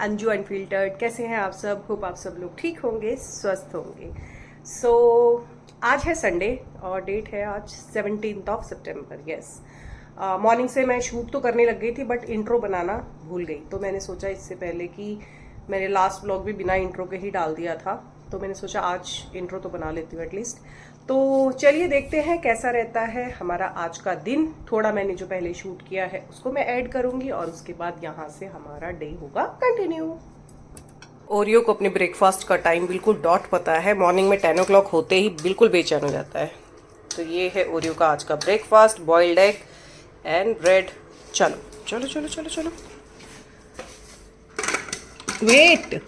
Anju unfiltered. कैसे हैं आप सब? होप आप सब लोग ठीक होंगे, स्वस्थ होंगे। सो आज है संडे और डेट है आज 17 सितंबर। यस, मॉर्निंग से मैं शूट तो करने लग गई थी बट इंट्रो बनाना भूल गई। तो मैंने सोचा इससे पहले कि मैंने लास्ट व्लॉग भी बिना इंट्रो के ही डाल दिया था, तो मैंने सोचा आज इंट्रो तो बना लेती हूँ एटलीस्ट। तो चलिए देखते हैं कैसा रहता है हमारा आज का दिन। थोड़ा मैंने जो पहले शूट किया है उसको मैं ऐड करूंगी और उसके बाद यहाँ से हमारा डे होगा कंटिन्यू। ओरियो को अपने ब्रेकफास्ट का टाइम बिल्कुल डॉट पता है। मॉर्निंग में 10 o'clock होते ही बिल्कुल बेचैन हो जाता है। तो ये है ओरियो का आज का breakfast, boiled egg and bread. चलो चलो चलो चलो चलो, वेट,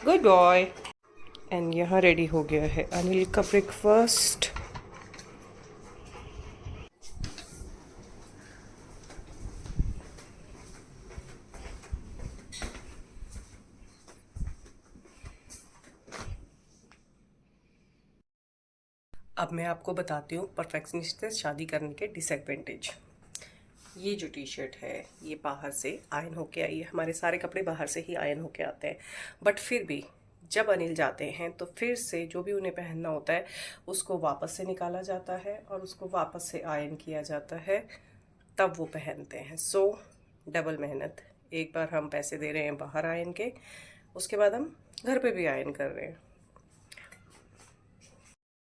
गुड बॉय। एंड यहाँ रेडी हो गया है अनिल का ब्रेकफास्ट। अब मैं आपको बताती हूँ परफेक्शनिस्ट से शादी करने के डिसएडवांटेज। ये जो टी शर्ट है ये बाहर से आयन होके आई है। हमारे सारे कपड़े बाहर से ही आयन होके आते हैं, बट फिर भी जब अनिल जाते हैं तो फिर से जो भी उन्हें पहनना होता है उसको वापस से निकाला जाता है और उसको वापस से आयन किया जाता है, तब वो पहनते हैं। सो डबल मेहनत। एक बार हम पैसे दे रहे हैं बाहर आयन के, उसके बाद हम घर पे भी आयन कर रहे हैं।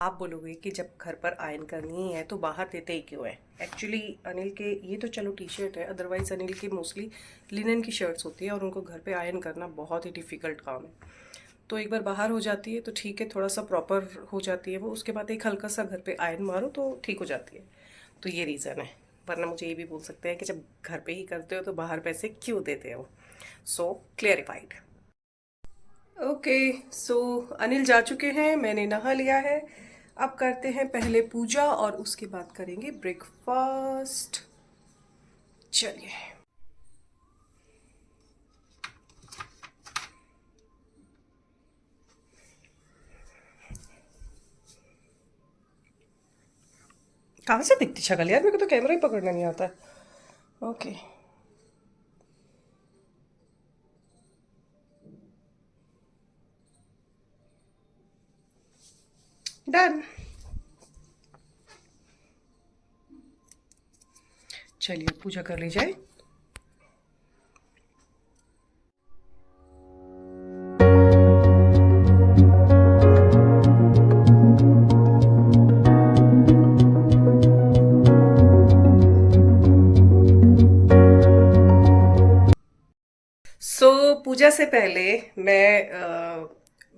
आप बोलोगे कि जब घर पर आयन करनी ही है तो बाहर देते ही क्यों है? एक्चुअली अनिल के ये तो चलो टी शर्ट है, अदरवाइज अनिल की मोस्टली लिनन की शर्ट्स होती है और उनको घर पे आयन करना बहुत ही डिफ़िकल्ट काम है। तो एक बार बाहर हो जाती है तो ठीक है, थोड़ा सा प्रॉपर हो जाती है वो, उसके बाद एक हल्का सा घर पे आयन मारो तो ठीक हो जाती है। तो ये रीज़न है। वरना मुझे ये भी बोल सकते हैं कि जब घर पे ही करते हो तो बाहर पैसे क्यों देते हो। सो क्लियरिफाइड। ओके, सो अनिल जा चुके हैं, मैंने नहा लिया है। अब करते हैं पहले पूजा और उसके बाद करेंगे ब्रेकफास्ट। चलिए। कहाँ से दिखती शक्ल यार? मेरे को तो कैमरा ही पकड़ना नहीं आता है। Okay, done. चलिए पूजा कर ली जाए। पूजा से पहले मैं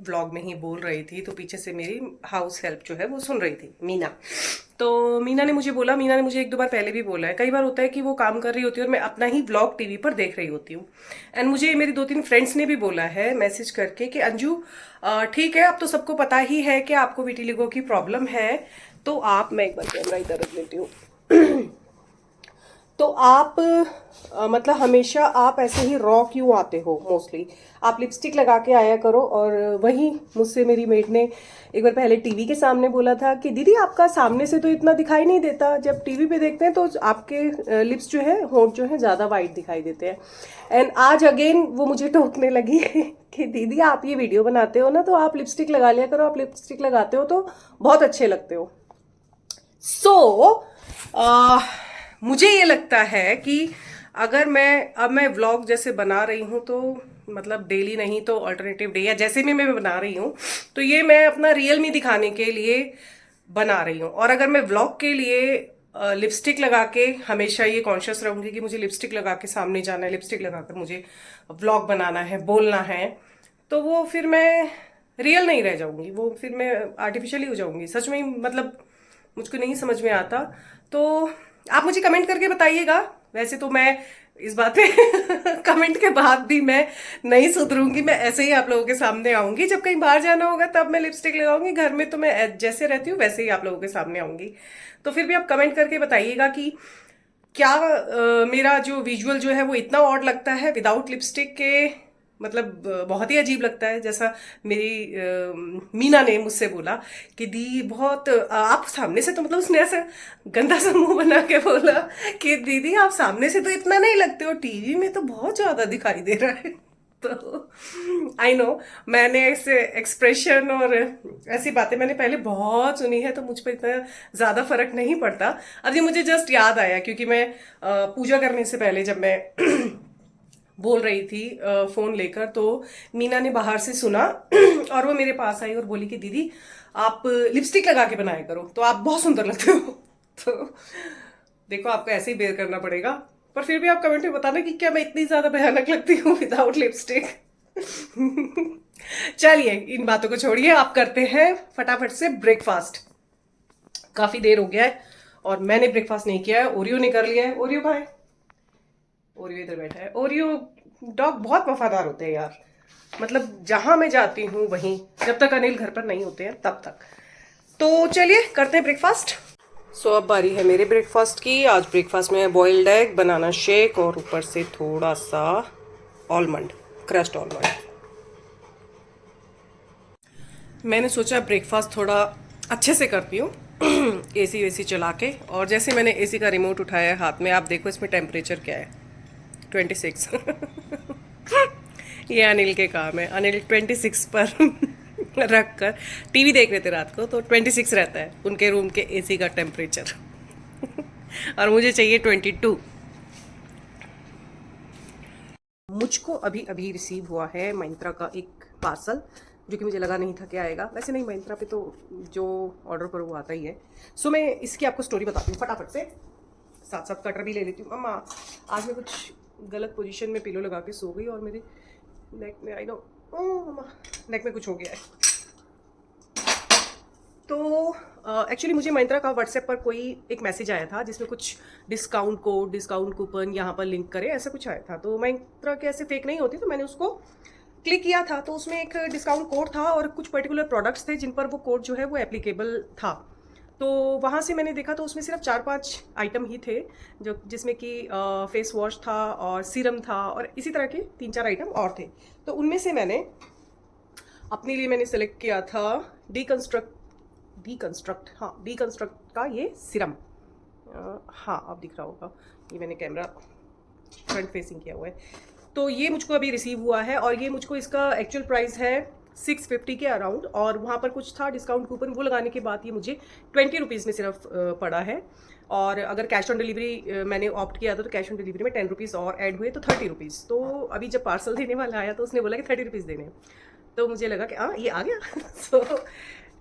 व्लॉग में ही बोल रही थी तो पीछे से मेरी हाउस हेल्प जो है वो सुन रही थी, मीना। तो मीना ने मुझे बोला, मीना ने मुझे एक दो बार पहले भी बोला है, कई बार होता है कि वो काम कर रही होती है और मैं अपना ही व्लॉग टीवी पर देख रही होती हूँ। एंड मुझे मेरी 2-3 फ्रेंड्स ने भी बोला है मैसेज करके कि अंजू ठीक है, अब तो सबको पता ही है कि आपको विटिलिगो की प्रॉब्लम है, तो आप, मैं एक बार कैमरा इधर रख लेती हूँ। तो आप मतलब हमेशा आप ऐसे ही रॉ क्यों आते हो? मोस्टली आप लिपस्टिक लगा के आया करो। और वही मुझसे मेरी मेट ने एक बार पहले टीवी के सामने बोला था कि दीदी आपका सामने से तो इतना दिखाई नहीं देता, जब टीवी पे देखते हैं तो आपके लिप्स जो है, होंठ जो है ज़्यादा वाइट दिखाई देते हैं। एंड आज अगेन वो मुझे टोकने लगी कि दीदी आप ये वीडियो बनाते हो ना तो आप लिपस्टिक लगा लिया करो, आप लिपस्टिक लगाते हो तो बहुत अच्छे लगते हो। सो मुझे ये लगता है कि अगर मैं व्लॉग जैसे बना रही हूँ तो मतलब डेली नहीं तो अल्टरनेटिव डे या जैसे भी मैं बना रही हूँ तो ये मैं अपना रियल मी दिखाने के लिए बना रही हूँ। और अगर मैं व्लॉग के लिए लिपस्टिक लगा के हमेशा ये कॉन्शियस रहूंगी कि मुझे लिपस्टिक लगा के सामने जाना है, लिपस्टिक लगाकर मुझे व्लॉग बनाना है, बोलना है, तो वो फिर मैं रियल नहीं रह जाऊंगी, वो फिर मैं आर्टिफिशियली हो जाऊंगी सच में ही। मतलब मुझको नहीं समझ में आता। तो आप मुझे कमेंट करके बताइएगा। वैसे तो मैं इस बात पे कमेंट के बाद भी मैं नहीं सुधरूंगी, मैं ऐसे ही आप लोगों के सामने आऊंगी। जब कहीं बाहर जाना होगा तब मैं लिपस्टिक लगाऊंगी, घर में तो मैं जैसे रहती हूँ वैसे ही आप लोगों के सामने आऊंगी। तो फिर भी आप कमेंट करके बताइएगा कि क्या मेरा जो विजुअल जो है वो इतना ऑड लगता है विदाउट लिपस्टिक के, मतलब बहुत ही अजीब लगता है। जैसा मेरी मीना ने मुझसे बोला कि दी बहुत आप सामने से तो मतलब उसने ऐसा गंदा सा मुंह बना के बोला कि दीदी आप सामने से तो इतना नहीं लगते हो, टीवी में तो बहुत ज्यादा दिखाई दे रहा है। तो आई नो, मैंने ऐसे एक्सप्रेशन और ऐसी बातें मैंने पहले बहुत सुनी है, तो मुझ पर इतना ज्यादा फर्क नहीं पड़ता। अभी मुझे जस्ट याद आया क्योंकि मैं पूजा करने से पहले जब मैं बोल रही थी फोन लेकर, तो मीना ने बाहर से सुना और वो मेरे पास आई और बोली कि दीदी आप लिपस्टिक लगा के बनाया करो तो आप बहुत सुंदर लगते हो। तो देखो, आपको ऐसे ही बेयर करना पड़ेगा, पर फिर भी आप कमेंट में बताना कि क्या मैं इतनी ज्यादा भयानक लगती हूँ विदाउट लिपस्टिक। चलिए इन बातों को छोड़िए, आप करते हैं फटाफट से ब्रेकफास्ट। काफी देर हो गया है और मैंने ब्रेकफास्ट नहीं किया है। ओरियो ने कर लिया है। ओरियो कहाँ है? ओरियो इधर बैठा है। ओरियो डॉग बहुत वफादार होते हैं यार, मतलब जहां मैं जाती हूँ वहीं, जब तक अनिल घर पर नहीं होते हैं तब तक। तो चलिए करते हैं ब्रेकफास्ट। सो अब बारी है मेरे ब्रेकफास्ट की। आज ब्रेकफास्ट में बॉइल्ड एग, बनाना शेक और ऊपर से थोड़ा सा आलमंड, क्रश्ड आलमंड। मैंने सोचा ब्रेकफास्ट थोड़ा अच्छे से करती हूँ एसी वेसी चला के। और जैसे मैंने एसी का रिमोट उठाया है हाथ में, आप देखो इसमें टेम्परेचर क्या है, 26। ये अनिल के काम है। अनिल 26 पर रख कर टीवी देख रहे थे रात को, तो 26 रहता है उनके रूम के एसी का टेम्परेचर। और मुझे चाहिए 22। मुझको अभी अभी रिसीव हुआ है मिंत्रा का एक पार्सल, जो कि मुझे लगा नहीं था कि आएगा। वैसे नहीं, मिंत्रा पे तो जो ऑर्डर करो वो आता ही है। सो मैं इसकी आपको स्टोरी बताती हूँ फटाफट से, साथ साथ कटर भी ले लेती हूँ। मम्मा आज मैं कुछ गलत पोजीशन में पिलो लगा के सो गई और मेरे नेक में, आई नो, मम्मा नेक में कुछ हो गया है। तो एक्चुअली मुझे मिंत्रा का व्हाट्सएप पर कोई एक मैसेज आया था जिसमें कुछ डिस्काउंट कोड, डिस्काउंट कूपन यहाँ पर लिंक करें, ऐसा कुछ आया था। तो मिंत्रा के ऐसे फेक नहीं होती, तो मैंने उसको क्लिक किया था। तो उसमें एक डिस्काउंट कोड था और कुछ पर्टिकुलर प्रोडक्ट्स थे जिन पर वो कोड जो है वो एप्लीकेबल था। तो वहाँ से मैंने देखा तो उसमें सिर्फ 4-5 आइटम ही थे, जो जिसमें कि फेस वॉश था और सीरम था और इसी तरह के 3-4 आइटम और थे। तो उनमें से मैंने अपने लिए मैंने सेलेक्ट किया था डीकंस्ट्रक्ट का ये सीरम। हाँ अब दिख रहा होगा, ये मैंने कैमरा फ्रंट फेसिंग किया हुआ है। तो ये मुझको अभी रिसीव हुआ है और ये मुझको, इसका एक्चुअल प्राइस है 650 के अराउंड, और वहाँ पर कुछ था डिस्काउंट कूपन, वो लगाने के बाद ये मुझे 20 रुपीज़ में सिर्फ पड़ा है। और अगर कैश ऑन डिलीवरी मैंने ऑप्ट किया था तो कैश ऑन डिलीवरी में 10 रुपीज़ और ऐड हुए, तो 30 रुपीज़। तो अभी जब पार्सल देने वाला आया तो उसने बोला कि 30 रुपीज़ देने, तो मुझे लगा कि हाँ ये आ गया। सो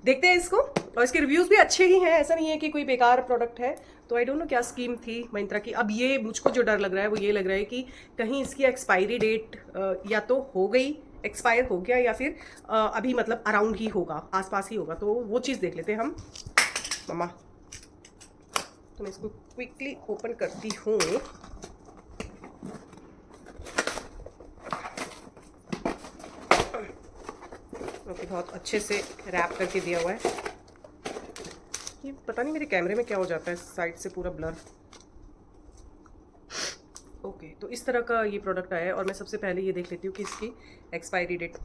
देखते हैं इसको। और इसके रिव्यूज़ भी अच्छे ही हैं, ऐसा नहीं है कि कोई बेकार प्रोडक्ट है। तो आई डोंट नो क्या स्कीम थी मिंत्रा की। अब ये मुझको जो डर लग रहा है वो ये लग रहा है कि कहीं इसकी एक्सपायरी डेट या तो हो गई, एक्सपायर हो गया, या फिर अभी मतलब अराउंड ही होगा, आसपास ही होगा। तो वो चीज़ देख लेते हैं हम। मम्मा तो मैं इसको क्विकली ओपन करती हूँ। ओके, बहुत अच्छे से रैप करके दिया हुआ है। ये पता नहीं मेरे कैमरे में क्या हो जाता है, साइड से पूरा ब्लर। ओके, तो इस तरह का ये प्रोडक्ट आया है। और मैं सबसे पहले ये देख लेती हूँ कि इसकी एक्सपायरी डेट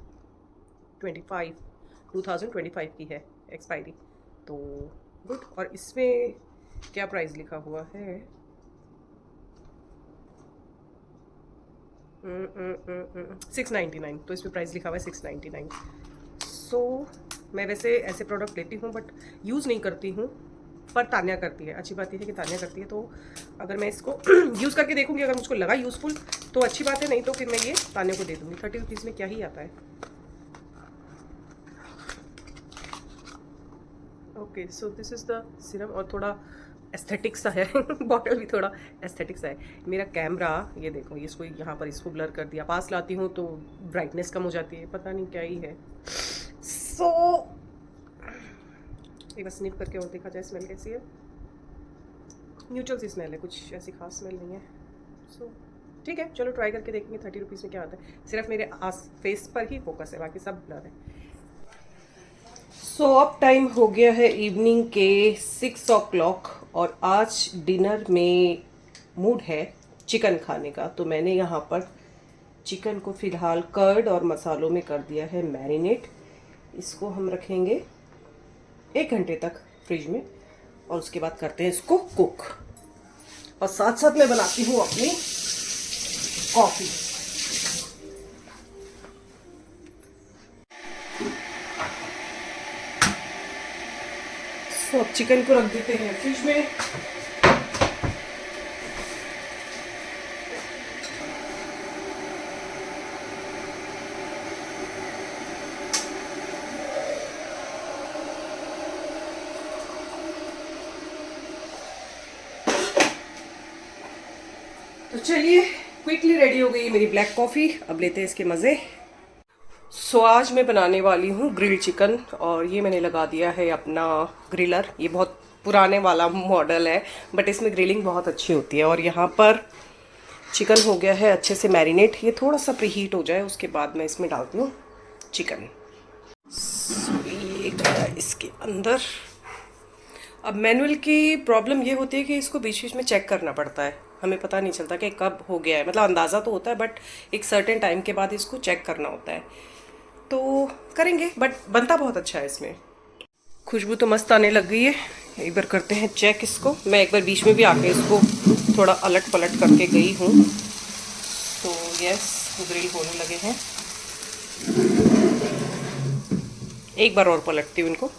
2025 की है एक्सपायरी, तो गुड। और इसमें क्या प्राइस लिखा हुआ है? 699। तो इसमें प्राइस लिखा हुआ है 699। सो मैं वैसे ऐसे प्रोडक्ट लेती हूँ बट यूज़ नहीं करती हूँ, पर तान्या करती है। अच्छी बात यह है कि तान्या करती है, तो अगर मैं इसको यूज़ करके देखूँगी, अगर मुझको लगा यूज़फुल तो अच्छी बात है, नहीं तो फिर मैं ये तान्या को दे दूँगी। 30 रुपीज़ में क्या ही आता है। Okay, so this is the serum. और थोड़ा एस्थेटिक सा है बॉटल भी थोड़ा एस्थेटिक सा है। मेरा कैमरा ये देखो, इसको यहाँ पर इसको ब्लर कर दिया। पास लाती हूँ तो ब्राइटनेस कम हो जाती है, पता नहीं क्या ही है। सो एक बार स्निप करके और देखा जाए स्मेल कैसी है। न्यूट्रल सी स्मेल है, कुछ ऐसी खास स्मेल नहीं है। सो ठीक है, चलो ट्राई करके देखेंगे 30 रुपीज़ में क्या आता है। सिर्फ मेरे आस फेस पर ही फोकस है, बाकी सब ब्लर है। सो अब टाइम हो गया है इवनिंग के 6 o'clock और आज डिनर में मूड है चिकन खाने का। तो मैंने यहाँ पर चिकन को फिलहाल कर्ड और मसालों में कर दिया है मैरिनेट। इसको हम रखेंगे 1 घंटे तक फ्रिज में और उसके बाद करते हैं इसको कुक। और साथ साथ मैं बनाती हूँ अपनी कॉफ़ी। तो अब चिकन को रख देते हैं फ्रिज में। तो चलिए क्विकली रेडी हो गई मेरी ब्लैक कॉफ़ी। अब लेते हैं इसके मज़े। सो आज मैं बनाने वाली हूँ ग्रिल्ड चिकन और ये मैंने लगा दिया है अपना ग्रिलर। ये बहुत पुराने वाला मॉडल है बट इसमें ग्रिलिंग बहुत अच्छी होती है। और यहाँ पर चिकन हो गया है अच्छे से मैरिनेट। ये थोड़ा सा प्रीहीट हो जाए उसके बाद मैं इसमें डालती हूँ चिकन। ये गया इसके अंदर। अब मैनुअल की प्रॉब्लम ये होती है कि इसको बीच बीच में चेक करना पड़ता है। हमें पता नहीं चलता कि कब हो गया है, मतलब अंदाज़ा तो होता है बट एक सर्टेन टाइम के बाद इसको चेक करना होता है। तो करेंगे बट बनता बहुत अच्छा है। इसमें खुशबू तो मस्त आने लग गई है। एक बार करते हैं चेक इसको। मैं एक बार बीच में भी आके इसको थोड़ा अलट पलट करके गई हूँ। तो यस, ग्रिल होने लगे हैं। एक बार और पलटती हूँ इनको।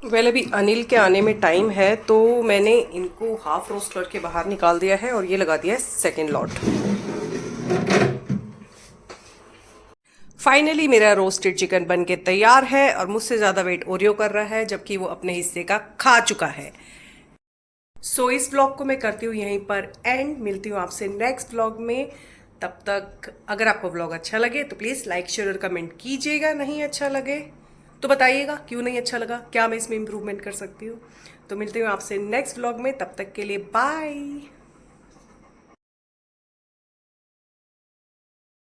वेल अभी अनिल के आने में टाइम है तो मैंने इनको हाफ रोस्ट करके बाहर निकाल दिया है और ये लगा दिया है सेकेंड लॉट। फाइनली मेरा रोस्टेड चिकन बन के तैयार है और मुझसे ज़्यादा वेट ओरियो कर रहा है जबकि वो अपने हिस्से का खा चुका है। सो इस व्लॉग को मैं करती हूँ यहीं पर एंड। मिलती हूँ आपसे नेक्स्ट व्लॉग में। तब तक अगर आपको व्लॉग अच्छा लगे तो प्लीज़ लाइक शेयर और कमेंट कीजिएगा। नहीं अच्छा लगे तो बताइएगा क्यों नहीं अच्छा लगा, क्या मैं इसमें इम्प्रूवमेंट कर सकती हूँ। तो मिलती हूँ आपसे नेक्स्ट व्लॉग में। तब तक के लिए बाय।